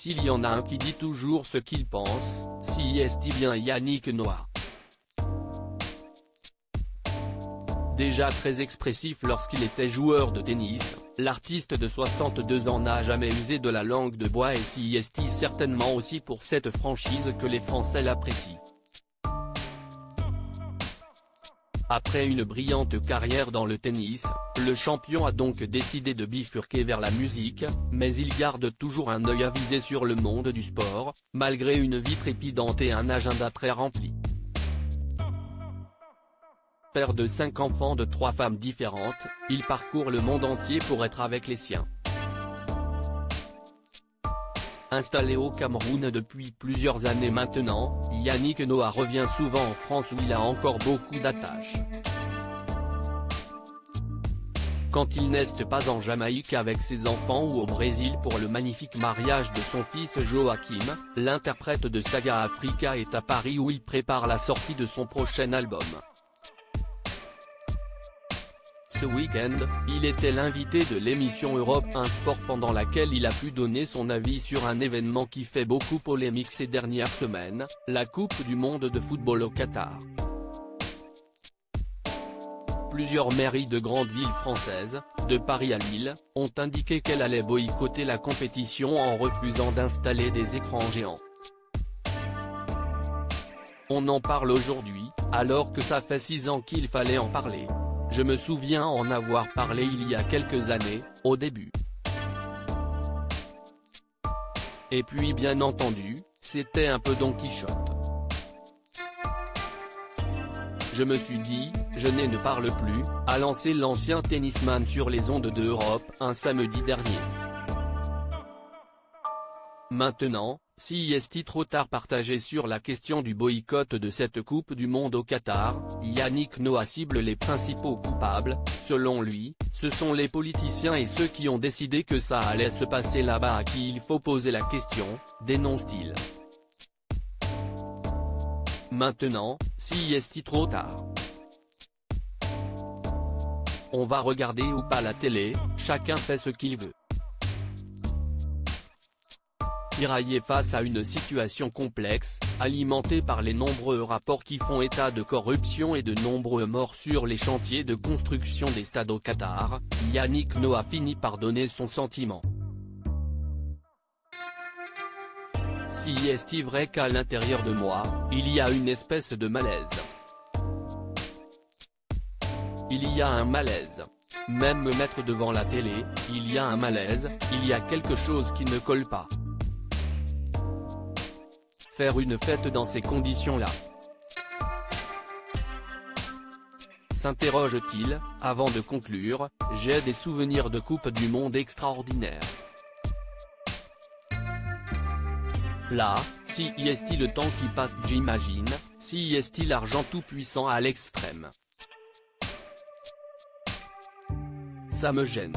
s'il y en a un qui dit toujours ce qu'il pense, c'est bien Yannick Noah. Déjà très expressif lorsqu'il était joueur de tennis, l'artiste de 62 ans n'a jamais usé de la langue de bois et c'est certainement aussi pour cette franchise que les Français l'apprécient. Après une brillante carrière dans le tennis, le champion a donc décidé de bifurquer vers la musique, mais il garde toujours un œil avisé sur le monde du sport, malgré une vie trépidante et un agenda très rempli. Père de 5 enfants de 3 femmes différentes, il parcourt le monde entier pour être avec les siens. Installé au Cameroun depuis plusieurs années maintenant, Yannick Noah revient souvent en France où il a encore beaucoup d'attaches. Quand il n'est pas en Jamaïque avec ses enfants ou au Brésil pour le magnifique mariage de son fils Joachim, l'interprète de Saga Africa est à Paris où il prépare la sortie de son prochain album. Ce week-end, il était l'invité de l'émission Europe 1 Sport pendant laquelle il a pu donner son avis sur un événement qui fait beaucoup polémique ces dernières semaines, la Coupe du monde de football au Qatar. Plusieurs mairies de grandes villes françaises, de Paris à Lille, ont indiqué qu'elles allaient boycotter la compétition en refusant d'installer des écrans géants. On en parle aujourd'hui, alors que ça fait 6 ans qu'il fallait en parler. Je me souviens en avoir parlé il y a quelques années, au début. Et puis bien entendu, c'était un peu Don Quichotte. Je me suis dit, je ne parle plus, a lancé l'ancien tennisman sur les ondes de Europe un samedi dernier. Maintenant, c'est trop tard partagé sur la question du boycott de cette Coupe du monde au Qatar, Yannick Noah cible les principaux coupables, selon lui, ce sont les politiciens et ceux qui ont décidé que ça allait se passer là-bas à qui il faut poser la question, dénonce-t-il. Maintenant, c'est trop tard. On va regarder ou pas la télé, chacun fait ce qu'il veut. Tiraillé face à une situation complexe, alimentée par les nombreux rapports qui font état de corruption et de nombreux morts sur les chantiers de construction des stades au Qatar, Yannick Noah finit par donner son sentiment. Si est vrai qu'à l'intérieur de moi, il y a une espèce de malaise. Il y a un malaise. Même me mettre devant la télé, il y a un malaise, il y a quelque chose qui ne colle pas. Faire une fête dans ces conditions-là. S'interroge-t-il, avant de conclure, j'ai des souvenirs de Coupe du monde extraordinaires. Là, si est le temps qui passe j'imagine, si est l'argent tout-puissant à l'extrême. Ça me gêne.